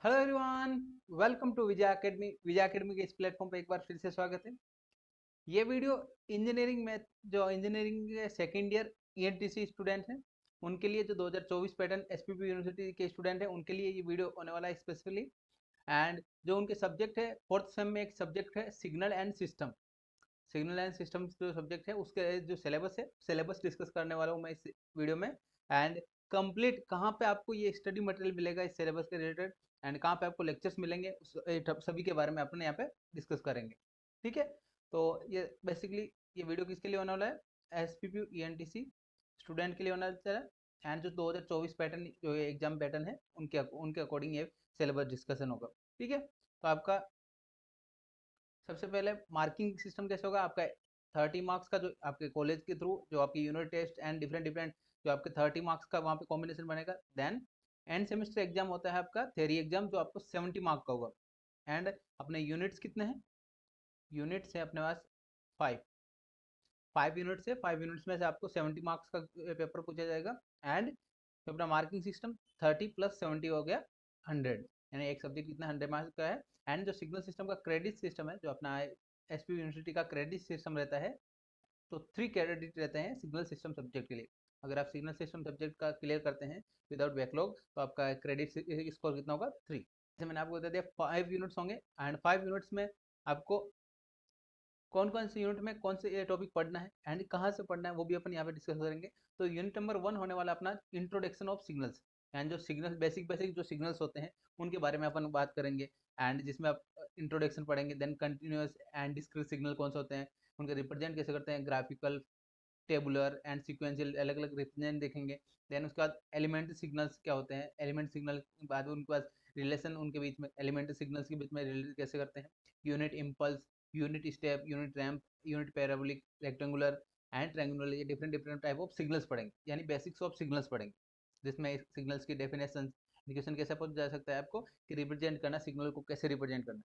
Hello everyone, welcome to Vijay academy के इस platform पे एक बार फिर से स्वागत है। ये वीडियो इंजीनियरिंग में जो इंजीनियरिंग के सेकेंड ईयर ईएनटीसी स्टूडेंट हैं उनके लिए, जो 2024 पैटर्न एसपीपी यूनिवर्सिटी के स्टूडेंट हैं उनके लिए ये वीडियो होने वाला है स्पेशली। एंड जो उनके सब्जेक्ट है, फोर्थ सेम में एक सब्जेक्ट है सिग्नल एंड सिस्टम जो सब्जेक्ट है उसके जो सिलेबस डिस्कस करने वाला हूँ मैं इस वीडियो में। एंड कंप्लीट कहाँ पे आपको ये स्टडी मटेरियल मिलेगा इस सिलेबस के रिलेटेड, एंड कहाँ पे आपको लेक्चर्स मिलेंगे सभी के बारे में अपने यहाँ पे डिस्कस करेंगे। ठीक है, तो ये बेसिकली ये वीडियो किसके लिए होने वाला है, S P P ENTC student के लिए होने वाला है। एंड जो 2024 पैटर्न जो एग्जाम पैटर्न है उनके उनके अकॉर्डिंग ये सिलेबस डिस्कशन होगा। ठीक है, तो आपका सबसे पहले मार्किंग सिस्टम कैसे होगा आपका। 30 मार्क्स का जो आपके कॉलेज के थ्रू जो आपकी unit test and different different जो आपके 30 मार्क्स का वहाँ पे कॉम्बिनेशन बनेगा। देन एंड सेमेस्टर एग्जाम होता है आपका थ्योरी एग्जाम जो आपको 70 मार्क का होगा। एंड अपने यूनिट्स कितने हैं, यूनिट्स है अपने पास 5। 5 यूनिट्स है, 5 यूनिट्स में से आपको 70 मार्क्स का पेपर पूछा जाएगा। एंड अपना मार्किंग सिस्टम 30 + 70 हो गया 100, यानी एक सब्जेक्ट कितना 100 मार्क्स का है। एंड जो सिग्नल सिस्टम का क्रेडिट सिस्टम है, जो अपना एसपी यूनिवर्सिटी का क्रेडिट सिस्टम रहता है, तो 3 क्रेडिट रहते हैं सिग्नल सिस्टम सब्जेक्ट के लिए। अगर आप सिग्नल सिस्टम सब्जेक्ट का क्लियर करते हैं विदाउट बैकलॉग तो आपका क्रेडिट स्कोर कितना होगा 3। जैसे मैंने आपको बता दिया 5 यूनिट्स होंगे, एंड 5 यूनिट्स में आपको कौन कौन से यूनिट में कौन से ये टॉपिक पढ़ना है एंड कहाँ से पढ़ना है वो भी अपन यहाँ पे डिस्कस करेंगे। तो यूनिट नंबर 1 होने वाला अपना इंट्रोडक्शन ऑफ सिग्नल्स, एंड जो सिग्नल बेसिक बेसिक जो सिग्नल्स होते हैं उनके बारे में अपन बात करेंगे। एंड जिसमें आप इंट्रोडक्शन पढ़ेंगे। Then continuous and discrete signal कौन से होते हैं, उनके रिप्रेजेंट कैसे करते हैं, ग्राफिकल, टेबुलर एंड सिक्वेंशियल अलग अलग रिप्रेजेंट देखेंगे। देन उसके बाद एलिमेंट सिग्नल्स क्या होते हैं, एलिमेंट सिग्नल के बाद उनके पास रिलेशन उनके बीच में, एलिमेंट सिग्नल्स के बीच में रिलेट कैसे करते हैं, unit impulse, unit step, unit ramp, unit parabolic, rectangular and triangular, ये different different type of signals पढ़ेंगे, यानी बेसिक्स ऑफ सिग्नल्स पढ़ेंगे। जिसमें सिग्नल्स की डेफिनेशन इंडिकेशन कैसे पूछा जा सकता है आपको कि रिप्रेजेंट करना, सिग्नल को कैसे रिप्रेजेंट करना।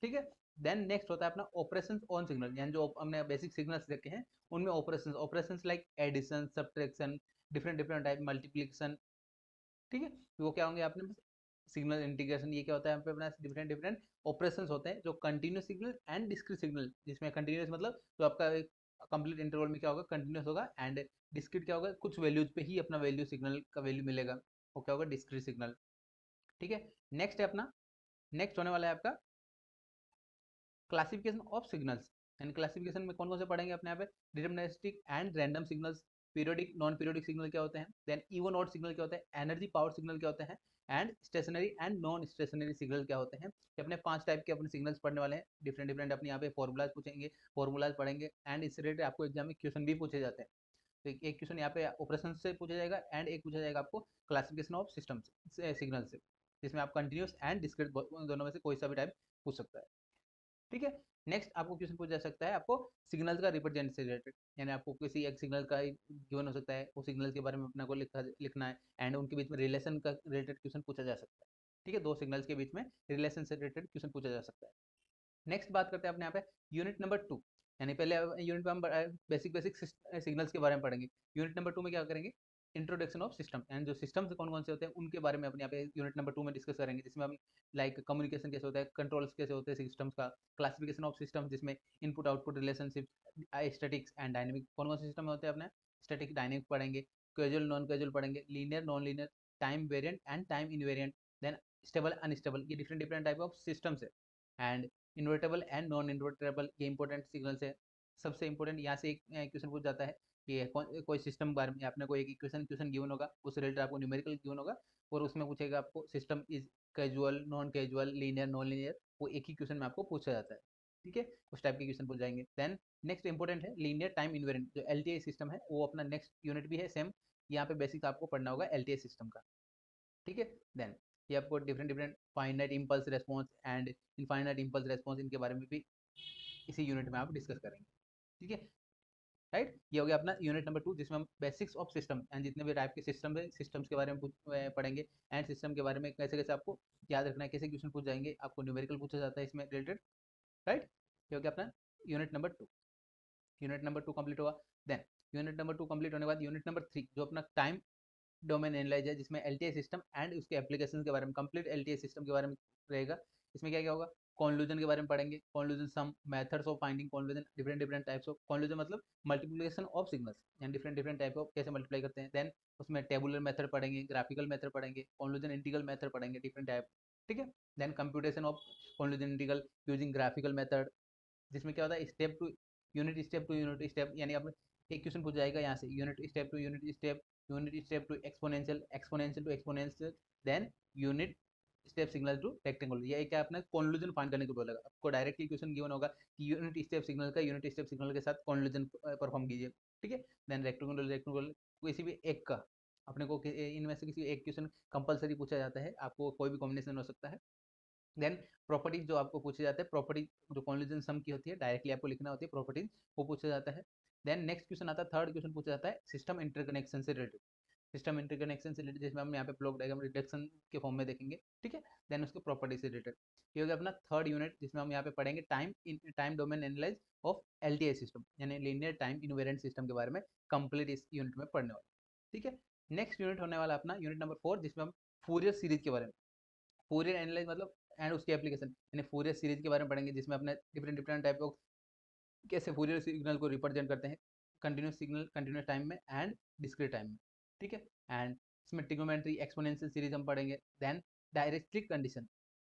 ठीक है, देन नेक्स्ट होता है अपना ऑपरेशंस ऑन सिग्नल, यानी जो हमने बेसिक सिग्नल्स देखे हैं उनमें operations like addition, subtraction, different different type, multiplication. ठीक है, तो वो क्या होंगे आपने सिग्नल इंटीग्रेशन, ये क्या होता है यहाँ पे अपना डिफरेंट डिफरेंट ऑपरेशंस होते हैं जो continuous signal and discrete signal, जिसमें कंटिन्यूस मतलब जो आपका कंप्लीट इंटरवल में क्या होगा कंटिन्यूस होगा, एंड डिस्क्रीट क्या होगा कुछ वैल्यूज पे ही अपना वैल्यू सिग्नल का वैल्यू मिलेगा, वो क्या होगा डिस्क्रीट सिग्नल। ठीक है, नेक्स्ट है अपना, नेक्स्ट होने वाला है आपका क्लासिफिकेशन ऑफ सिग्नल्स। यानी क्लासिफिकेशन में कौन कौन से पढ़ेंगे अपने यहाँ पे, deterministic and random signals, periodic non periodic signal क्या होते हैं, देन इवन ऑड सिग्नल क्या होते हैं, एनर्जी पावर सिग्नल क्या होते हैं, and stationary and non stationary signal क्या होते हैं। ये अपने 5 टाइप के अपने सिग्नल्स पढ़ने वाले हैं, डिफरेंट डिफरेंट अपने यहाँ पे फॉर्मूलाज पूछेंगे, फॉर्मूलाज पढ़ेंगे, एंड इससे रिलेटेड आपको एग्जाम में क्वेश्चन भी पूछे जाते हैं। तो एक क्वेश्चन यहाँ पे ऑपरेशन से पूछा जाएगा, एंड एक पूछा जाएगा आपको क्लासिफिकेशन ऑफ सिस्टम सिग्नल से, जिसमें आप कंटिन्यूस एंड डिस्क्रीट दोनों में से कोई सा भी टाइप पूछ सकता है। ठीक है, नेक्स्ट आपको क्वेश्चन पूछा जा सकता है आपको सिग्नल का रिप्रेजेंट से रिलेटेड, यानी आपको किसी एक सिग्नल का गिवन हो सकता है, वो सिग्नल के बारे में अपना को लिखना है, एंड उनके बीच में रिलेशन का रिलेटेड क्वेश्चन पूछा जा सकता है। ठीक है, दो सिग्नल्स के बीच में रिलेशन से रिलेटेड क्वेश्चन पूछा जा सकता है। नेक्स्ट बात करते हैं अपने यहाँ पे यूनिट नंबर 2, यानी पहले यूनिट में हम बेसिक बेसिक सिग्नल्स के बारे में पढ़ेंगे। यूनिट नंबर 2 में क्या करेंगे, इंट्रोडक्शन ऑफ सिस्टम, एंड जो सिस्टम कौन कौन से होते हैं उनके बारे में अपने यहाँ पे यूनिट नंबर 2 में डिस्कस करेंगे, जिसमें हम लाइक कम्युनिकेशन कैसे होता है, कंट्रोल्स कैसे होते हैं सिस्टम्स का, क्लासिफिकेशन ऑफ सिस्टम जिसमें input output relationship, statics and dynamic, कौन कौन से सिस्टम होते हैं अपने, स्टैटिक डायनेमिक पढ़ेंगे, कैजुअल नॉन कैजुअल पढ़ेंगे, linear non linear, time variant and time invariant, then stable unstable, ये different different type of systems है। And invertible and non invertible, ये इंपॉर्टेंट सिग्नल्स है। सबसे इंपॉर्टेंट यहाँ से एक क्वेश्चन पूछ जाता है कि कोई सिस्टम बारे में आपने कोई एक इक्वेशन क्वेश्चन गिवन होगा, उस रिलेटेड आपको न्यूमेरिकल गिवन होगा, और उसमें पूछेगा आपको system is casual, non casual, linear, non linear, वो एक ही क्वेश्चन में आपको पूछा जाता है। ठीक है, उस टाइप के क्वेश्चन पूछ जाएंगे। देन नेक्स्ट इंपॉर्टेंट है लीनियर टाइम इन्वेरिएंट, जो एलटीआई सिस्टम है वो अपना नेक्स्ट यूनिट भी है सेम, यहाँ पे बेसिक आपको पढ़ना होगा एलटीआई सिस्टम का। ठीक है, देन ये आपको different different finite impulse response and infinite impulse response, इनके बारे में भी इसी यूनिट में आप डिस्कस करेंगे। ठीक है, राइट, ये हो गया अपना यूनिट नंबर 2, जिसमें हम बेसिक्स ऑफ सिस्टम एंड जितने भी टाइप के सिस्टम है सिस्टम्स के बारे में पढ़ेंगे, एंड सिस्टम के बारे में कैसे कैसे आपको याद रखना है, कैसे क्वेश्चन पूछ जाएंगे, आपको न्यूमेरिकल पूछा जाता है इसमें रिलेटेड। राइट, ये हो गया अपना unit number 2। Unit number 2 complete हुआ। देन यूनिट नंबर 2 कंप्लीट होने के बाद यूनिट नंबर 3 जो अपना टाइम डोमेन एनालाइज है, जिसमें एलटीआई सिस्टम एंड उसके एप्लीकेशन के बारे में, कंप्लीट एलटीआई सिस्टम के बारे में रहेगा। इसमें क्या क्या होगा, कॉन्क्लूजन के बारे में पढ़ेंगे, conclusion sum, methods of finding conclusion, different different types of conclusion, मतलब multiplication of signals and different different type of कैसे मल्टीप्लाई करते हैं। देन उसमें टेबुलर मेथड पढ़ेंगे, ग्राफिकल मेथड पढ़ेंगे, कॉन्क्लूजन इंटीग्रल मेथड पढ़ेंगे, डिफरेंट टाइप, ठीक है। Then computation of conclusion integral using graphical method, जिसमें क्या होता है स्टेप टू यूनिट स्टेप, यानी आप एक क्वेश्चन पूछ जाएगा यहाँ से unit step to exponential, exponential to exponential, then unit step signal to rectangular. ये क्या आपने कॉन्क्लूजन फाइंड करने को बोलेगा, आपको डायरेक्टली क्वेश्चन गिवन होगा कि यूनिट स्टेप सिग्नल का यूनिट स्टेप सिग्नल के साथ कॉन्क्लूजन परफॉर्म कीजिए, ठीक है। देन रेक्टेंगुलर, रेक्टेंगुलर किसी भी एक का अपने को इनमें से किसी एक क्वेश्चन कंपलसरी पूछा जाता है, आपको कोई भी कॉम्बिनेशन हो सकता है। देन प्रॉपर्टीज जो आपको पूछे जाते हैं, प्रॉपर्टी जो कॉन्क्लूजन सम की होती है डायरेक्टली आपको लिखना होती है प्रॉपर्टीज, वो पूछा जाता है। देन नेक्स्ट क्वेश्चन आता है, थर्ड क्वेश्चन पूछा जाता है सिस्टम इंटरकनेक्शन से रिलेटेड, सिस्टम इंटरकनेक्शन से रिलेटेड, जिसमें हम यहाँ पे ब्लॉक डायग्राम रिडक्शन के फॉर्म में देखेंगे, ठीक है। देन उसके प्रॉपर्टी से रिलेटेड, ये हो गया अपना थर्ड यूनिट, जिसमें हम यहाँ पे पढ़ेंगे time domain analyse of LTI system, यानी लीनियर टाइम इनवेरिएंट सिस्टम के बारे में कंप्लीट इस यूनिट में पढ़ने वाले, ठीक है। नेक्स्ट यूनिट होने वाला अपना यूनिट नंबर 4, जिसमें हम फूरियर सीरीज के बारे में, फूरियर एनालाइज मतलब एंड उसकी एप्लीकेशन, यानी फूरियर सीरीज के बारे में पढ़ेंगे, जिसमें अपने डिफरेंट डिफरेंट टाइप ऑफ कैसे फूरियर सिग्नल को रिप्रेजेंट करते हैं, कंटिन्यूस सिग्नल कंटिन्यूस टाइम में एंड डिस्क्रीट टाइम में, ठीक है। एंड इसमें ट्रिग्नोमेट्री एक्सपोनेंशियल सीरीज हम पढ़ेंगे। Then directly condition,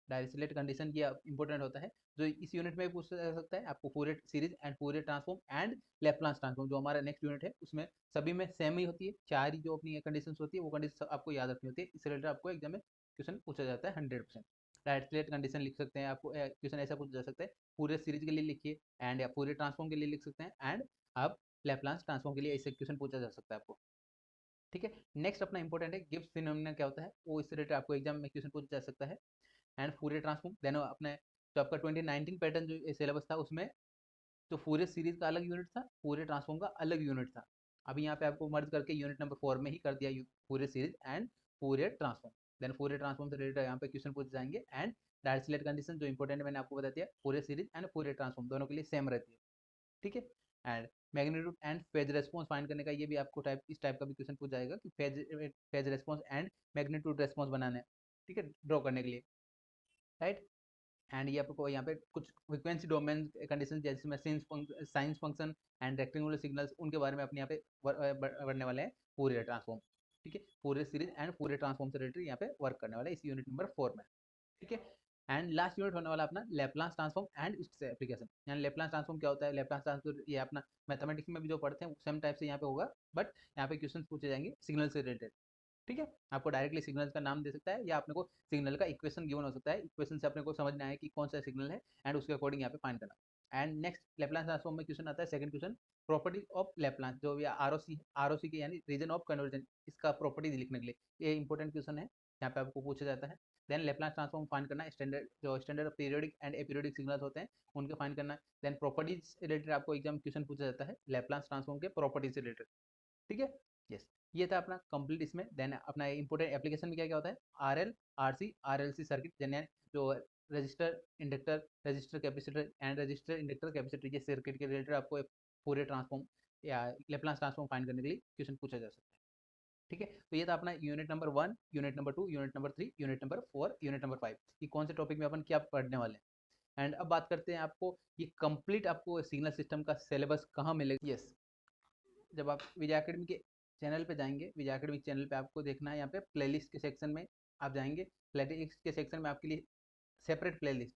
direct condition ये इंपॉर्टेंट होता है, जो इस यूनिट में भी पूछा जा सकता है आपको, Fourier series and Fourier transform and Laplace transform, जो हमारा नेक्स्ट यूनिट है उसमें सभी में सेम ही होती है, चार ही जो अपनी कंडीशन होती है वो कंडीशन आपको याद रखनी होती है, इससे रिलेटेड आपको एग्जाम में क्वेश्चन पूछा जाता है 100%। डायरेक्ट कंडीशन लिख सकते हैं, आपको क्वेश्चन ऐसा पूछा जा सकता है, पूरे सीरीज के लिए लिखिए एंड या पूरे ट्रांसफॉर्म के लिए लिख सकते हैं, एंड आप लैप्लास ट्रांसफॉर्म के लिए ऐसे क्वेश्चन पूछा जा सकता है आपको, ठीक है। नेक्स्ट अपना इंपॉर्टेंट है गिब्स फिनोमेना क्या होता है, वो इससे रिलेटेड आपको एग्जाम में क्वेश्चन पूछा जा सकता है। एंड फूरियर ट्रांसफॉर्म, देन अपने जो आपका 2019 पैटर्न जो सिलेबस था उसमें तो फूरियर सीरीज का अलग यूनिट था, फूरियर ट्रांसफॉर्म का अलग यूनिट था, अभी यहाँ पे आपको मर्ज करके यूनिट नंबर 4 में ही कर दिया Fourier series and Fourier transform. Then Fourier transform से रिलेटेड यहाँ पे क्वेश्चन पूछे जाएंगे, एंड डायरेक्ट कंडीशन जो इंपॉर्टेंट मैंने आपको बता दिया, Fourier series and Fourier transform दोनों के लिए सेम रहती है, ठीक है। And magnitude and phase response find करने का, ये भी आपको इस टाइप का भी क्वेश्चन पूछा जाएगा कि phase response and magnitude response बनाना है, ठीक है, ड्रॉ करने के लिए, राइट। एंड ये आपको यहाँ पे कुछ फ्रीक्वेंसी डोमेन कंडीशन, जैसे मैं science function and rectangular signals, उनके बारे में अपने यहाँ पे बढ़ने वाले हैं फूरियर ट्रांसफॉर्म, ठीक है, Fourier series and Fourier transform से रिलेटेड यहाँ पे वर्क करने वाला है इस यूनिट नंबर 4 में, ठीक है। एंड लास्ट यूनिट होने वाला अपना लैप्लास ट्रांसफॉर्म एंड इससे एप्लीकेशन, यानी लैप्लास ट्रांसफॉर्म क्या होता है, लैप्लास ट्रांसफॉर्म ये अपना मैथमेटिक्स में भी जो पढ़ते हैं सेम टाइप से यहाँ पे होगा, बट यहाँ पे क्वेश्चन पूछे जाएंगे सिग्नल से रिलेटेड, ठीक है। आपको डायरेक्टली सिग्नल का नाम दे सकता है, या अपने को सिग्नल का इक्वेशन गिवन हो सकता है, इक्वेशन से अपने को समझना है कि कौन सा सिग्नल है एंड उसके अकॉर्डिंग यहाँ पे फाइंड करना। एंड नेक्स्ट लैप्लास ट्रांसफॉर्म में क्वेश्चन आता है, second question property of Laplace, जो या आरओसी है, आरओसी के यानी रीजन ऑफ कन्वर्जन, इसका प्रॉपर्टी लिखने के लिए ये इंपॉर्टेंट क्वेश्चन है, यहाँ पे आपको पूछा जाता है। देन लैप्लास ट्रांसफॉर्म फाइंड करना, स्टैंडर्ड जो standard periodic and aperiodic signals होते हैं उनके फाइंड करना। देन प्रॉपर्टीज रिलेटेड आपको एग्जाम क्वेश्चन पूछा जाता है लैप्लास ट्रांसफॉर्म के प्रॉपर्टीज से रिलेटेड, ठीक है। यस, ये था अपना कंप्लीट इसमें। देन अपना इंपोर्टेंट एप्लीकेशन में क्या क्या होता है, आरएल आरसी आरएलसी सर्किट, जैसे जो register inductor register capacitor and register inductor capacitor, ये सर्किट के रिलेटेड आपको पूरे ट्रांसफॉर्म या लेप्लास ट्रांसफॉर्म फाइंड करने के लिए क्वेश्चन पूछा जा सकता है, ठीक है। तो ये था अपना unit number 1, unit number 2, unit number 3, unit number 4, unit number 5, ये कौन से टॉपिक में अपन क्या पढ़ने वाले हैं। एंड अब बात करते हैं आपको ये कंप्लीट आपको सिग्नल सिस्टम का सिलेबस कहाँ मिलेगा। यस, जब आप विजय अकेडमी के चैनल पे जाएंगे, विजय अकेडमी चैनल पे आपको देखना है, यहाँ पे प्लेलिस्ट के सेक्शन में आप जाएंगे, प्लेलिस्ट के सेक्शन में आपके लिए सेपरेट प्लेलिस्ट,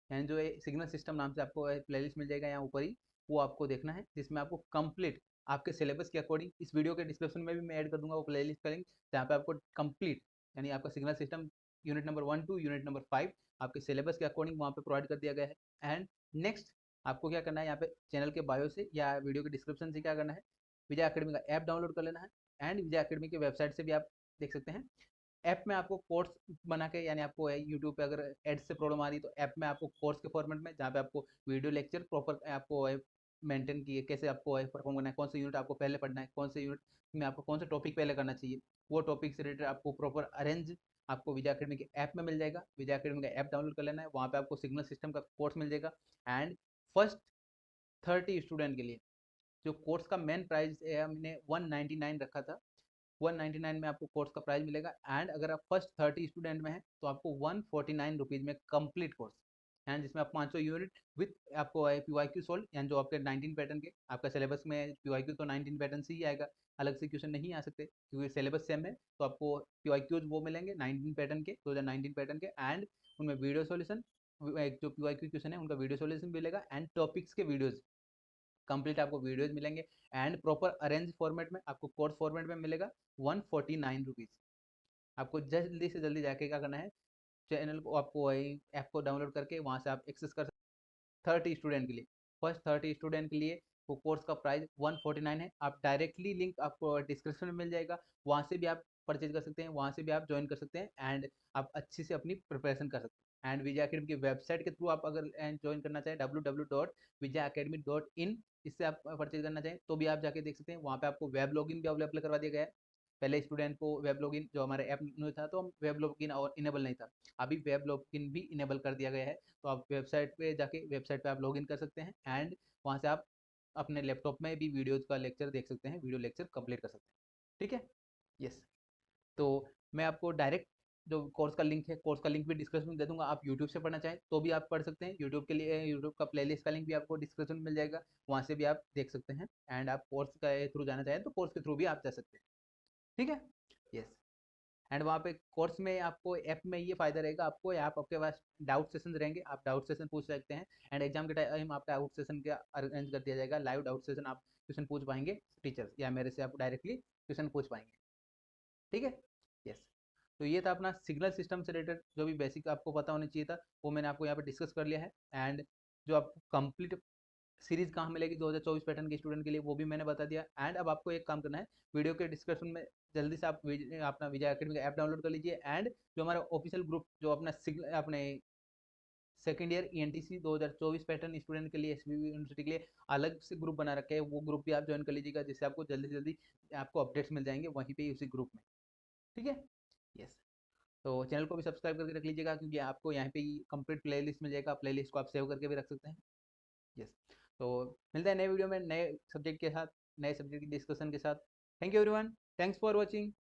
यानी जो सिग्नल सिस्टम नाम से आपको प्लेलिस्ट मिल जाएगा यहाँ ऊपर ही, वो आपको देखना है, जिसमें आपको कंप्लीट आपके सिलेबस के अकॉर्डिंग, इस वीडियो के डिस्क्रिप्शन में भी मैं ऐड कर दूंगा वो प्लेलिस्ट का लिंक, जहाँ पे आपको कंप्लीट यानी आपका signal system unit number 1 to unit number 5 आपके सिलेबस के अकॉर्डिंग वहाँ पे प्रोवाइड कर दिया गया है। एंड नेक्स्ट आपको क्या करना है, यहाँ पे चैनल के बायो से या वीडियो के डिस्क्रिप्शन से क्या करना है, विजय अकेडमी का ऐप डाउनलोड कर लेना है, एंड विजय अकेडमी की वेबसाइट से भी आप देख सकते हैं। ऐप में आपको कोर्स बना के, यानी आपको यूट्यूब पे अगर एड्स से प्रॉब्लम आ रही है तो ऐप में आपको कोर्स के फॉर्मेट में, जहाँ पे आपको वीडियो लेक्चर प्रॉपर आपको मेंटेन किए, कैसे आपको परफॉर्म करना है, कौन सा यूनिट आपको पहले पढ़ना है, कौन से यूनिट में आपको कौन सा टॉपिक पहले करना चाहिए, वो टॉपिक से रिलेटेड आपको प्रॉपर अरेंज आपको विजय अकेडमी के ऐप में मिल जाएगा। विजय अकेडमी का ऐप डाउनलोड कर लेना है, वहाँ पे आपको सिग्नल सिस्टम का कोर्स मिल जाएगा। एंड फर्स्ट 30 स्टूडेंट के लिए जो कोर्स का मेन प्राइस हमने 199 रखा था, 199 में आपको कोर्स का प्राइस मिलेगा। एंड अगर आप फर्स्ट 30 स्टूडेंट में हैं तो आपको 149 रुपीज़ में कंप्लीट कोर्स, एंड जिसमें आप 500 यूनिट विथ आपको PYQ सोल्व, यानी जो आपके 19 पैटर्न के आपका सिलेबस में PYQ तो 19 पैटर्न से ही आएगा, अलग से क्वेश्चन नहीं आ सकते क्योंकि सिलेबस सेम है। तो आपको PYQs वो मिलेंगे 19 पैटर्न के, 2019 पैटर्न के, एंड उनमें वीडियो सॉल्यूशन, एक जो PYQ क्वेश्चन है उनका वीडियो सॉल्यूशन मिलेगा, एंड टॉपिक्स के वीडियोज कंप्लीट आपको वीडियोज मिलेंगे, एंड प्रॉपर अरेंज फॉर्मेट में आपको कोर्स फॉर्मेट में मिलेगा 149 रुपीज़। आपको जल्दी से जल्दी जाके क्या करना है, चैनल को आपको वही ऐप को डाउनलोड करके वहाँ से आप एक्सेस कर सकते 30 स्टूडेंट के लिए। फर्स्ट 30 स्टूडेंट के लिए वो कोर्स का प्राइस 149 है। आप डायरेक्टली लिंक आपको डिस्क्रिप्शन में मिल जाएगा, वहाँ से भी आप परचेज कर सकते हैं, वहाँ से भी आप ज्वाइन कर सकते हैं, एंड आप अच्छी से अपनी प्रिपरेशन कर सकते हैं। एंड विजय अकेडमी की वेबसाइट के थ्रू आप अगर ज्वाइन करना चाहें www.vijayacademy.in, इससे आप परचेज करना चाहें तो भी आप जाके देख सकते हैं। वहाँ पे आपको वेब लॉगिन भी अवेलेबल करवा दिया गया है। पहले स्टूडेंट को वेब लॉगिन जो हमारे ऐप में था तो वेब लॉगिन और इनेबल नहीं था, अभी वेब लॉगिन भी इनेबल कर दिया गया है। तो आप वेबसाइट पे जाके वेबसाइट पे आप लॉगिन कर सकते हैं, एंड वहाँ से आप अपने लैपटॉप में भी वीडियोज़ का लेक्चर देख सकते हैं, वीडियो लेक्चर कंप्लीट कर सकते हैं। ठीक है, यस। तो मैं आपको डायरेक्ट जो कोर्स का लिंक है, कोर्स का लिंक भी डिस्क्रिप्शन में दे दूंगा। आप यूट्यूब से पढ़ना चाहें तो भी आप पढ़ सकते हैं, यूट्यूब के लिए यूट्यूब का प्लेलिस्ट का लिंक भी आपको डिस्क्रिप्शन में मिल जाएगा, वहाँ से भी आप देख सकते हैं। एंड आप कोर्स का थ्रू जाना चाहें तो कोर्स के थ्रू भी आप जा सकते हैं। ठीक है, यस। एंड वहाँ पे कोर्स में आपको ऐप में ये फायदा रहेगा, आपको आप आपके पास डाउट सेशन रहेंगे, आप डाउट सेशन पूछ सकते हैं, एंड एग्जाम के टाइम आपका डाउट सेशन का अरेंज कर दिया जाएगा, लाइव डाउट सेशन आप क्वेश्चन पूछ पाएंगे टीचर्स या मेरे से आप डायरेक्टली क्वेश्चन पूछ पाएंगे। ठीक है, यस। तो ये था अपना सिग्नल सिस्टम से रिलेटेड जो भी बेसिक आपको पता होना चाहिए था, वो मैंने आपको यहाँ पे डिस्कस कर लिया है। एंड जो आपको कंप्लीट सीरीज कहाँ मिलेगी 2024 पैटर्न के स्टूडेंट के लिए वो भी मैंने बता दिया। एंड अब आपको एक काम करना है, वीडियो के डिस्क्रिप्शन में जल्दी से आप अपना विजय अकेडमी का ऐप डाउनलोड कर लीजिए, एंड जो हमारा ऑफिशियल ग्रुप जो अपना अपने second year ENTC 2024 pattern student के लिए SBB यूनिवर्सिटी के लिए अलग से ग्रुप बना रखे हैं, वो ग्रुप भी आप ज्वाइन कर लीजिएगा, जिससे आपको जल्दी से जल्दी आपको अपडेट्स मिल जाएंगे वहीं पे उसी ग्रुप में। ठीक है, यस। तो चैनल को भी सब्सक्राइब करके रख लीजिएगा क्योंकि आपको यहाँ पे ही कंप्लीट प्लेलिस्ट मिल जाएगा, प्लेलिस्ट को आप सेव करके भी रख सकते हैं। यस। तो मिलते हैं नए वीडियो में नए सब्जेक्ट के साथ, नए सब्जेक्ट की डिस्कशन के साथ। Thank you everyone, thanks for watching.